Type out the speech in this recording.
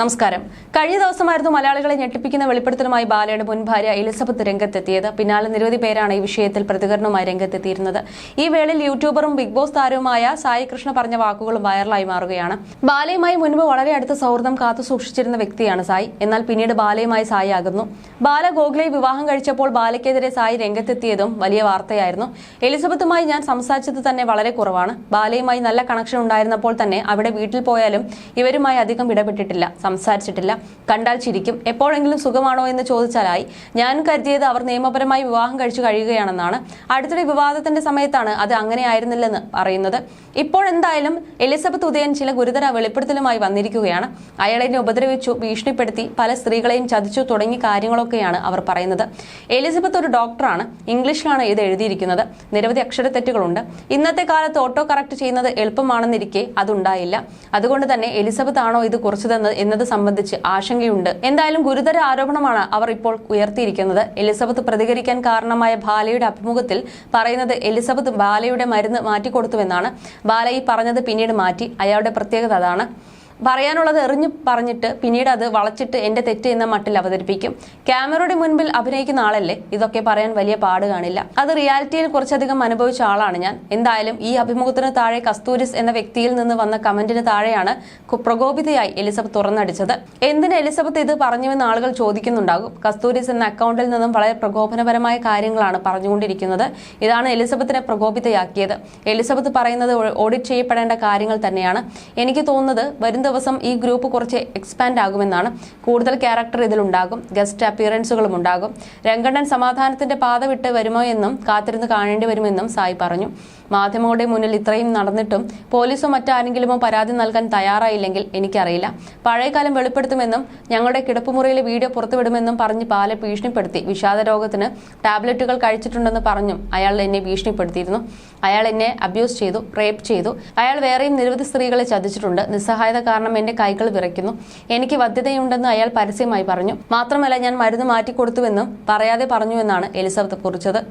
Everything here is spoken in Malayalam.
നമസ്കാരം. കഴിഞ്ഞ ദിവസമായിരുന്നു മലയാളികളെ ഞെട്ടിപ്പിക്കുന്ന വെളിപ്പെടുത്തലുമായി ബാലയുടെ മുൻ ഭാര്യ എലിസബത്ത് രംഗത്തെത്തിയത്. പിന്നാലെ നിരവധി പേരാണ് ഈ വിഷയത്തിൽ പ്രതികരണവുമായി രംഗത്തെത്തിയിരുന്നത്. ഈ വേളയിൽ യൂട്യൂബറും ബിഗ് ബോസ് താരവുമായ സായി കൃഷ്ണ പറഞ്ഞ വാക്കുകളും വൈറലായി മാറുകയാണ്. ബാലയുമായി മുൻപ് വളരെ അടുത്ത സൗഹൃദം കാത്തു സൂക്ഷിച്ചിരുന്ന വ്യക്തിയാണ് സായി. എന്നാൽ പിന്നീട് ബാലയുമായി സായി ആകുന്നു. ബാല ഗോഖലെ വിവാഹം കഴിച്ചപ്പോൾ ബാലയ്ക്കെതിരെ സായി രംഗത്തെത്തിയതും വലിയ വാർത്തയായിരുന്നു. എലിസബത്തുമായി ഞാൻ സംസാരിച്ചത് തന്നെ വളരെ കുറവാണ്. ബാലയുമായി നല്ല കണക്ഷൻ ഉണ്ടായിരുന്നപ്പോൾ തന്നെ അവിടെ വീട്ടിൽ പോയാലും ഇവരുമായി അധികം ഇടപെട്ടിട്ടില്ല, സംസാരിച്ചിട്ടില്ല. കണ്ടാൽ ചിരിക്കും. എപ്പോഴെങ്കിലും സുഖമാണോ എന്ന് ചോദിച്ചാലായി. ഞാൻ കരുതിയത് അവർ നിയമപരമായി വിവാഹം കഴിച്ചു കഴിയുകയാണെന്നാണ്. അടുത്തിടെ വിവാദത്തിന്റെ സമയത്താണ് അത് അങ്ങനെയായിരുന്നില്ലെന്ന് പറയുന്നത്. ഇപ്പോഴെന്തായാലും എലിസബത്ത് ഉദയൻ ചില ഗുരുതര വെളിപ്പെടുത്തലുമായി വന്നിരിക്കുകയാണ്. അയാൾ എന്നെ ഉപദ്രവിച്ചു, ഭീഷണിപ്പെടുത്തി, പല സ്ത്രീകളെയും ചതിച്ചു തുടങ്ങിയ കാര്യങ്ങളൊക്കെയാണ് അവർ പറയുന്നത്. എലിസബത്ത് ഒരു ഡോക്ടറാണ്. ഇംഗ്ലീഷിലാണ് ഇത് എഴുതിയിരിക്കുന്നത്. നിരവധി അക്ഷരത്തെറ്റുകളുണ്ട്. ഇന്നത്തെ കാലത്ത് ഓട്ടോ കറക്റ്റ് ചെയ്യുന്നത് എളുപ്പമാണെന്നിരിക്കെ അതുണ്ടായില്ല. അതുകൊണ്ട് തന്നെ എലിസബത്ത് ആണോ ഇത് കുറിച്ചതെന്ന് എന്നത് സംബന്ധിച്ച് ആശങ്കയുണ്ട്. എന്തായാലും ഗുരുതര ആരോപണമാണ് അവർ ഇപ്പോൾ ഉയർത്തിയിരിക്കുന്നത്. എലിസബത്ത് പ്രതികരിക്കാൻ കാരണമായ ബാലയുടെ അഭിമുഖത്തിൽ പറയുന്നത് എലിസബത്ത് ബാലയുടെ മരുന്ന് മാറ്റിക്കൊടുത്തുവെന്നാണ്. ബാല ഈ പറഞ്ഞത് പിന്നീട് മാറ്റി. അയാളുടെ പ്രത്യേകത അതാണ്. പറയാനുള്ളത് എറിഞ്ഞു പറഞ്ഞിട്ട് പിന്നീട് അത് വളച്ചിട്ട് എന്റെ തെറ്റ് എന്ന മട്ടിൽ അവതരിപ്പിക്കും. ക്യാമറയുടെ മുൻപിൽ അഭിനയിക്കുന്ന ആളല്ലേ, ഇതൊക്കെ പറയാൻ വലിയ പാട് കാണില്ല. അത് റിയാലിറ്റിയിൽ കുറച്ചധികം അനുഭവിച്ച ആളാണ് ഞാൻ. എന്തായാലും ഈ അഭിമുഖത്തിന് താഴെ കസ്തൂരിസ് എന്ന വ്യക്തിയിൽ നിന്ന് വന്ന കമന്റിന് താഴെയാണ് പ്രകോപിതയായി എലിസബത്ത് തുറന്നടിച്ചത്. എന്തിന് എലിസബത്ത് ഇത് പറഞ്ഞുവെന്ന് ആളുകൾ ചോദിക്കുന്നുണ്ടാകും. കസ്തൂരിസ് എന്ന അക്കൗണ്ടിൽ നിന്നും വളരെ പ്രകോപനപരമായ കാര്യങ്ങളാണ് പറഞ്ഞുകൊണ്ടിരിക്കുന്നത്. ഇതാണ് എലിസബത്തിനെ പ്രകോപിതയാക്കിയത്. എലിസബത്ത് പറയുന്നത് ഓഡിറ്റ് ചെയ്യപ്പെടേണ്ട കാര്യങ്ങൾ തന്നെയാണ്. എനിക്ക് തോന്നുന്നത് വരും ദിവസം ഈ ഗ്രൂപ്പ് കുറച്ച് എക്സ്പാൻഡ് ആകുമെന്നാണ്. കൂടുതൽ ക്യാരക്ടർ ഇതിലുണ്ടാകും. ഗസ്റ്റ് അപ്പിയറൻസുകളും ഉണ്ടാകും. രംഗണ്ണൻ സമാധാനത്തിന്റെ പാത വിട്ട് വരുമോ എന്നും കാത്തിരുന്ന് കാണേണ്ടി വരുമെന്നും സായി പറഞ്ഞു. മാധ്യമങ്ങളുടെ മുന്നിൽ ഇത്രയും നടന്നിട്ടും പോലീസോ മറ്റാരെങ്കിലുമോ പരാതി നൽകാൻ തയ്യാറായില്ലെങ്കിൽ എനിക്കറിയില്ല. പഴയകാലം വെളിപ്പെടുത്തുമെന്നും ഞങ്ങളുടെ കിടപ്പുമുറിയിലെ വീഡിയോ പുറത്തുവിടുമെന്നും പറഞ്ഞ് ബാല ഭീഷണിപ്പെടുത്തി. വിഷാദ രോഗത്തിന് ടാബ്ലറ്റുകൾ കഴിച്ചിട്ടുണ്ടെന്ന് പറഞ്ഞും അയാൾ എന്നെ ഭീഷണിപ്പെടുത്തിയിരുന്നു. അയാൾ എന്നെ അബ്യൂസ് ചെയ്തു, റേപ്പ് ചെയ്തു. അയാൾ വേറെയും നിരവധി സ്ത്രീകളെ ചതിച്ചിട്ടുണ്ട്. നിസ്സഹായത കാരണം എന്റെ കൈകൾ വിറയ്ക്കുന്നു. എനിക്ക് വധ്യതയുണ്ടെന്ന് അയാൾ പരസ്യമായി പറഞ്ഞു. മാത്രമല്ല ഞാൻ മരുന്ന് മാറ്റിക്കൊടുത്തുവെന്നും പറയാതെ പറഞ്ഞുവെന്നാണ് എലിസബത്ത് കുറിച്ചത്.